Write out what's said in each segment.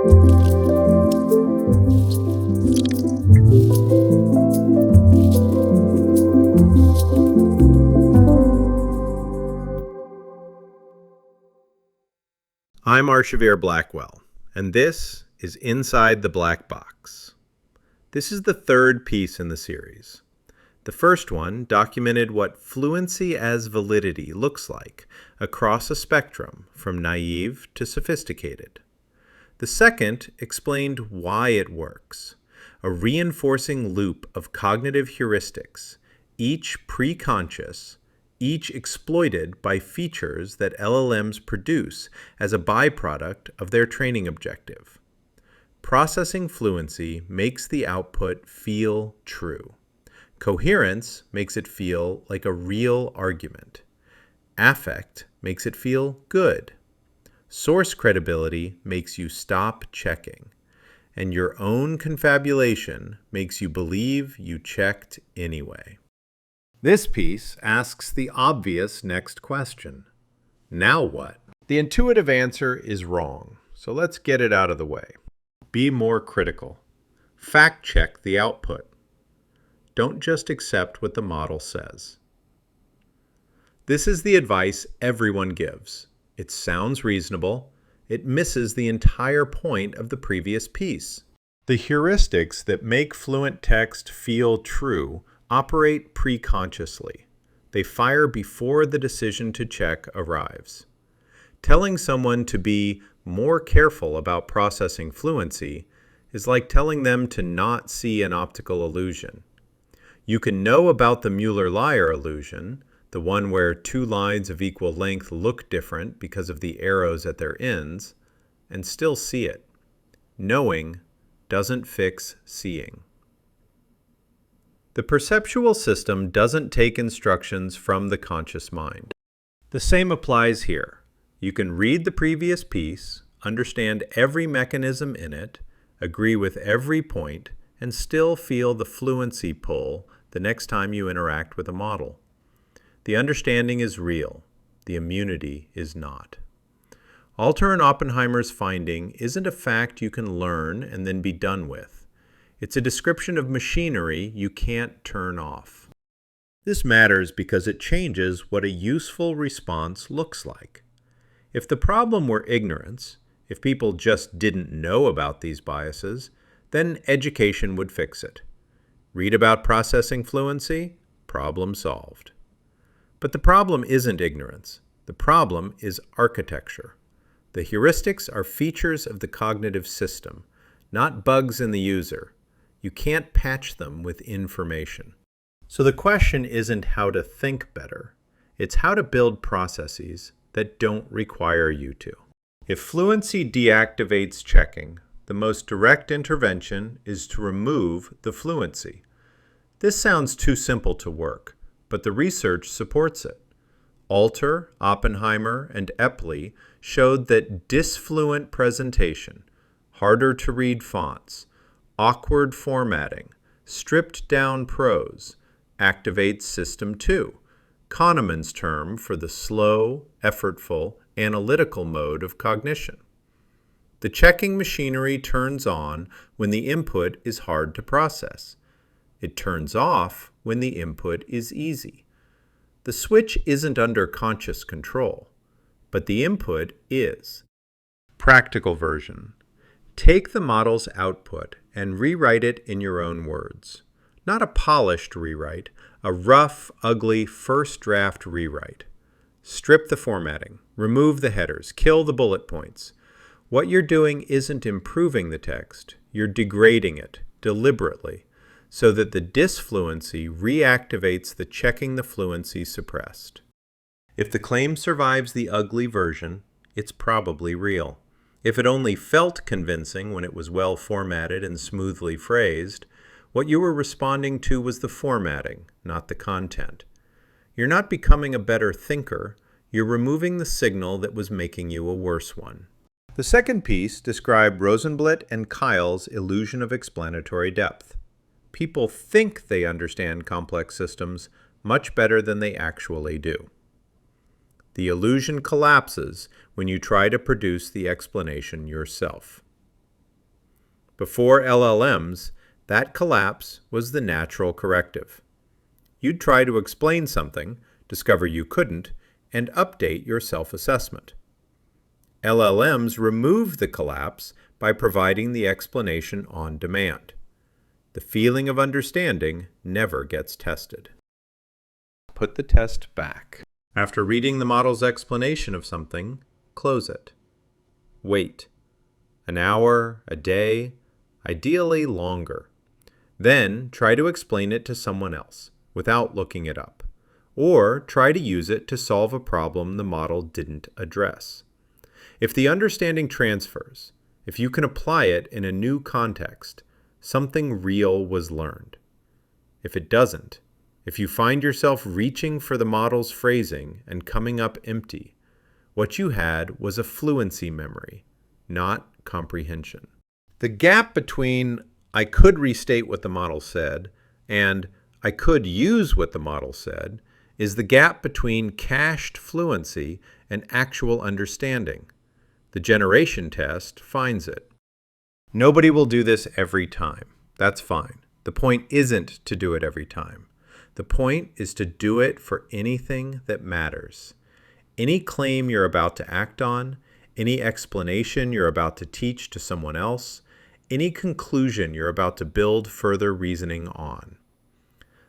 I'm Arshavir Blackwell, and this is Inside the Black Box. This is the third piece in the series. The first one documented what fluency as validity looks like across a spectrum from naive to sophisticated. The second explained why it works, a reinforcing loop of cognitive heuristics, each pre-conscious, each exploited by features that LLMs produce as a byproduct of their training objective. Processing fluency makes the output feel true. Coherence makes it feel like a real argument. Affect makes it feel good. Source credibility makes you stop checking. And your own confabulation makes you believe you checked anyway. This piece asks the obvious next question. Now what? The intuitive answer is wrong, so let's get it out of the way. Be more critical. Fact check the output. Don't just accept what the model says. This is the advice everyone gives. It sounds reasonable. It misses the entire point of the previous piece. The heuristics that make fluent text feel true operate pre-consciously. They fire before the decision to check arrives. Telling someone to be more careful about processing fluency is like telling them to not see an optical illusion. You can know about the Mueller-Lyer illusion, the one where two lines of equal length look different because of the arrows at their ends, and still see it. Knowing doesn't fix seeing. The perceptual system doesn't take instructions from the conscious mind. The same applies here. You can read the previous piece, understand every mechanism in it, agree with every point, and still feel the fluency pull the next time you interact with a model. The understanding is real. The immunity is not. Alter and Oppenheimer's finding isn't a fact you can learn and then be done with. It's a description of machinery you can't turn off. This matters because it changes what a useful response looks like. If the problem were ignorance, if people just didn't know about these biases, then education would fix it. Read about processing fluency? Problem solved. But the problem isn't ignorance. The problem is architecture. The heuristics are features of the cognitive system, not bugs in the user. You can't patch them with information. So the question isn't how to think better. It's how to build processes that don't require you to. If fluency deactivates checking, the most direct intervention is to remove the fluency. This sounds too simple to work, but the research supports it. Alter, Oppenheimer, and Epley showed that disfluent presentation, harder to read fonts, awkward formatting, stripped down prose, activates System 2, Kahneman's term for the slow, effortful, analytical mode of cognition. The checking machinery turns on when the input is hard to process. It turns off when the input is easy. The switch isn't under conscious control, but the input is. Practical version. Take the model's output and rewrite it in your own words. Not a polished rewrite, a rough, ugly, first draft rewrite. Strip the formatting, remove the headers, kill the bullet points. What you're doing isn't improving the text, you're degrading it deliberately so that the disfluency reactivates the checking the fluency suppressed. If the claim survives the ugly version, it's probably real. If it only felt convincing when it was well formatted and smoothly phrased, what you were responding to was the formatting, not the content. You're not becoming a better thinker, you're removing the signal that was making you a worse one. The second piece described Rosenblatt and Kyle's illusion of explanatory depth. People think they understand complex systems much better than they actually do. The illusion collapses when you try to produce the explanation yourself. Before LLMs, that collapse was the natural corrective. You'd try to explain something, discover you couldn't, and update your self-assessment. LLMs remove the collapse by providing the explanation on demand. The feeling of understanding never gets tested. Put the test back. After reading the model's explanation of something, close it. Wait. An hour, a day, ideally longer. Then try to explain it to someone else without looking it up, or try to use it to solve a problem the model didn't address. If the understanding transfers, if you can apply it in a new context, something real was learned. If it doesn't, if you find yourself reaching for the model's phrasing and coming up empty, what you had was a fluency memory, not comprehension. The gap between I could restate what the model said and I could use what the model said is the gap between cached fluency and actual understanding. The generation test finds it. Nobody will do this every time. That's fine. The point isn't to do it every time. The point is to do it for anything that matters. Any claim you're about to act on, any explanation you're about to teach to someone else, any conclusion you're about to build further reasoning on.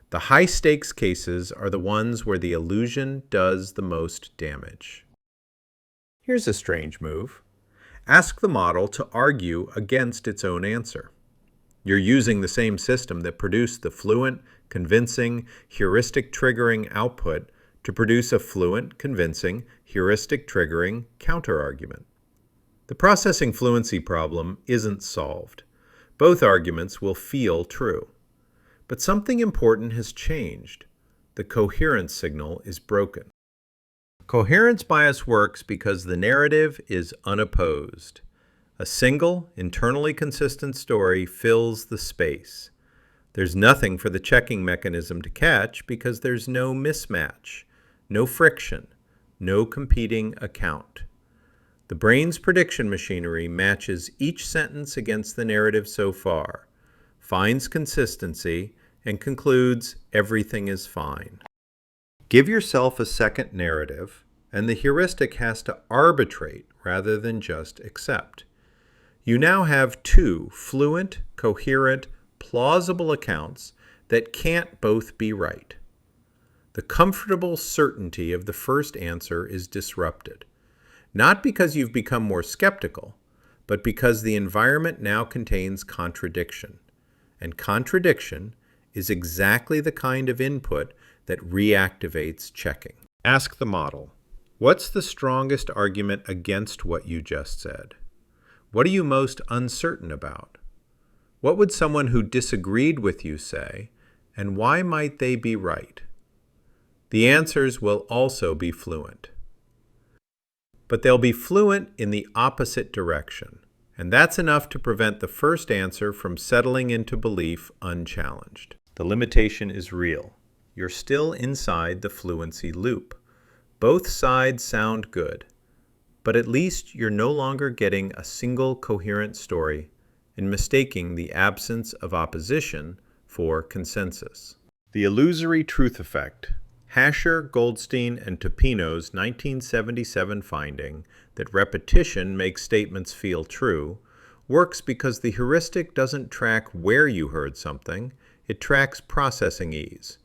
The high-stakes cases are the ones where the illusion does the most damage. Here's a strange move. Ask the model to argue against its own answer. You're using the same system that produced the fluent, convincing, heuristic-triggering output to produce a fluent, convincing, heuristic-triggering counterargument. The processing fluency problem isn't solved. Both arguments will feel true. But something important has changed. The coherence signal is broken. Coherence bias works because the narrative is unopposed. A single, internally consistent story fills the space. There's nothing for the checking mechanism to catch because there's no mismatch, no friction, no competing account. The brain's prediction machinery matches each sentence against the narrative so far, finds consistency, and concludes everything is fine. Give yourself a second narrative, and the heuristic has to arbitrate rather than just accept. You now have two fluent, coherent, plausible accounts that can't both be right. The comfortable certainty of the first answer is disrupted, not because you've become more skeptical, but because the environment now contains contradiction. And contradiction is exactly the kind of input that reactivates checking. Ask the model, what's the strongest argument against what you just said? What are you most uncertain about? What would someone who disagreed with you say, and why might they be right? The answers will also be fluent. But they'll be fluent in the opposite direction, and that's enough to prevent the first answer from settling into belief unchallenged. The limitation is real. You're still inside the fluency loop. Both sides sound good, but at least you're no longer getting a single coherent story and mistaking the absence of opposition for consensus. The illusory truth effect, Hasher, Goldstein, and Topino's 1977 finding that repetition makes statements feel true, works because the heuristic doesn't track where you heard something, it tracks processing ease.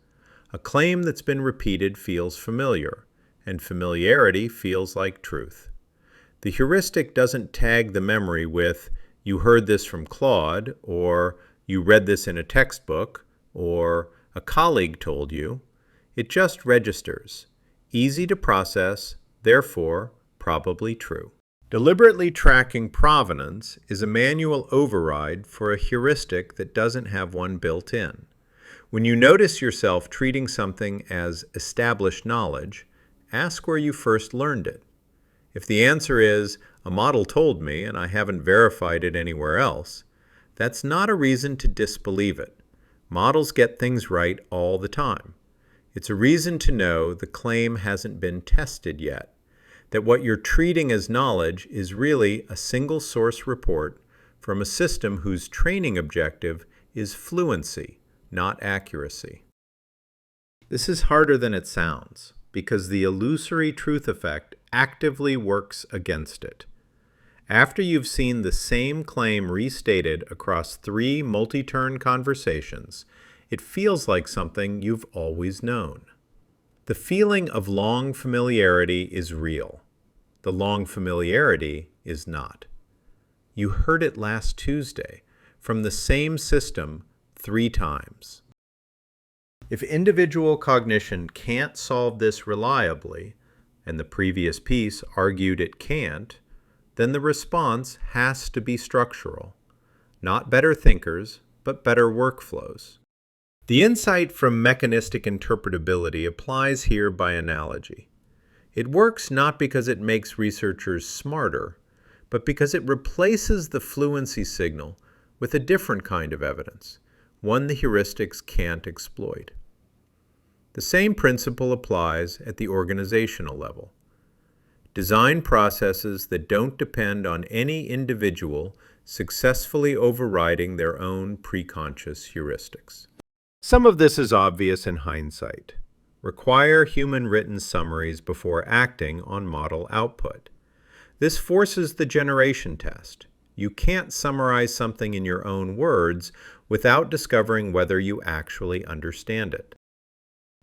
A claim that's been repeated feels familiar, and familiarity feels like truth. The heuristic doesn't tag the memory with, you heard this from Claude, or you read this in a textbook, or a colleague told you. It just registers. Easy to process, therefore probably true. Deliberately tracking provenance is a manual override for a heuristic that doesn't have one built in. When you notice yourself treating something as established knowledge, ask where you first learned it. If the answer is, a model told me and I haven't verified it anywhere else, that's not a reason to disbelieve it. Models get things right all the time. It's a reason to know the claim hasn't been tested yet, that what you're treating as knowledge is really a single source report from a system whose training objective is fluency, not accuracy. This is harder than it sounds, because the illusory truth effect actively works against it. After you've seen the same claim restated across 3 multi-turn conversations, it feels like something you've always known. The feeling of long familiarity is real. The long familiarity is not. You heard it last Tuesday from the same system 3 times. If individual cognition can't solve this reliably, and the previous piece argued it can't, then the response has to be structural. Not better thinkers, but better workflows. The insight from mechanistic interpretability applies here by analogy. It works not because it makes researchers smarter, but because it replaces the fluency signal with a different kind of evidence, one the heuristics can't exploit. The same principle applies at the organizational level. Design processes that don't depend on any individual successfully overriding their own preconscious heuristics. Some of this is obvious in hindsight. Require human written summaries before acting on model output. This forces the generation test. You can't summarize something in your own words without discovering whether you actually understand it.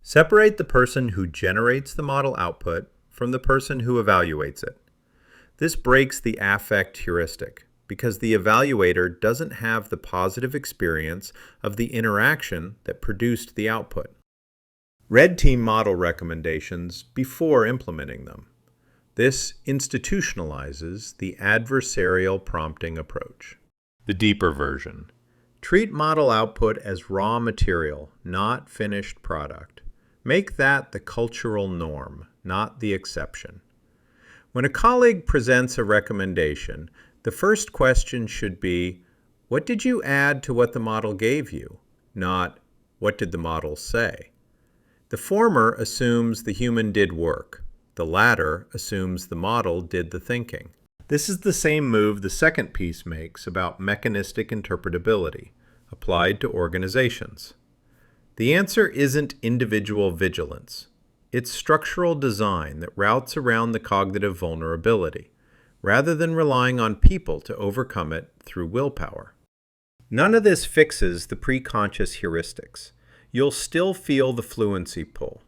Separate the person who generates the model output from the person who evaluates it. This breaks the affect heuristic, because the evaluator doesn't have the positive experience of the interaction that produced the output. Red team model recommendations before implementing them. This institutionalizes the adversarial prompting approach. The deeper version. Treat model output as raw material, not finished product. Make that the cultural norm, not the exception. When a colleague presents a recommendation, the first question should be, what did you add to what the model gave you? Not, what did the model say? The former assumes the human did work. The latter assumes the model did the thinking. This is the same move the second piece makes about mechanistic interpretability, applied to organizations. The answer isn't individual vigilance. It's structural design that routes around the cognitive vulnerability, rather than relying on people to overcome it through willpower. None of this fixes the preconscious heuristics. You'll still feel the fluency pull.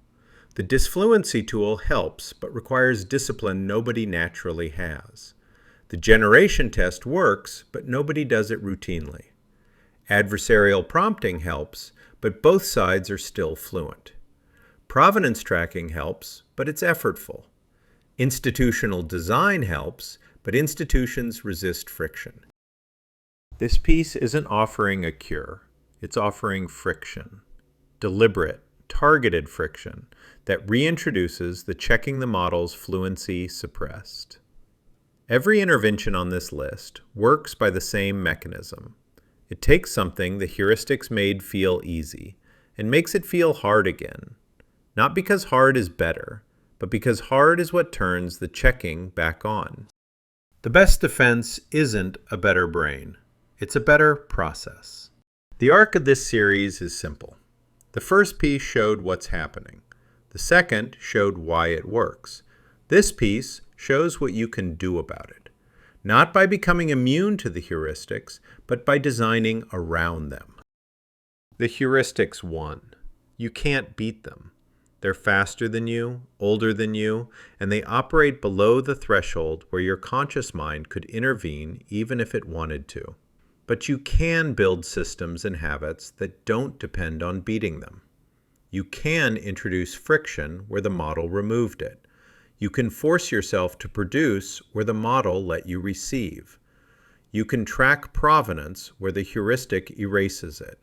The disfluency tool helps, but requires discipline nobody naturally has. The generation test works, but nobody does it routinely. Adversarial prompting helps, but both sides are still fluent. Provenance tracking helps, but it's effortful. Institutional design helps, but institutions resist friction. This piece isn't offering a cure. It's offering friction. Deliberate, targeted friction that reintroduces the checking the model's fluency suppressed. Every intervention on this list works by the same mechanism. It takes something the heuristics made feel easy and makes it feel hard again. Not because hard is better, but because hard is what turns the checking back on. The best defense isn't a better brain. It's a better process. The arc of this series is simple. The first piece showed what's happening. The second showed why it works. This piece shows what you can do about it. Not by becoming immune to the heuristics, but by designing around them. The heuristics won. You can't beat them. They're faster than you, older than you, and they operate below the threshold where your conscious mind could intervene even if it wanted to. But you can build systems and habits that don't depend on beating them. You can introduce friction where the model removed it. You can force yourself to produce where the model let you receive. You can track provenance where the heuristic erases it.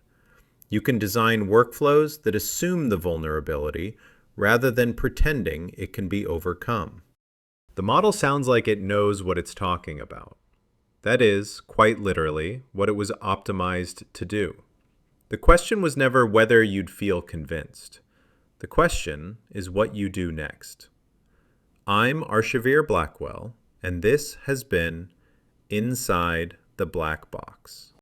You can design workflows that assume the vulnerability rather than pretending it can be overcome. The model sounds like it knows what it's talking about. That is, quite literally, what it was optimized to do. The question was never whether you'd feel convinced. The question is what you do next. I'm Arshavir Blackwell, and this has been Inside the black box.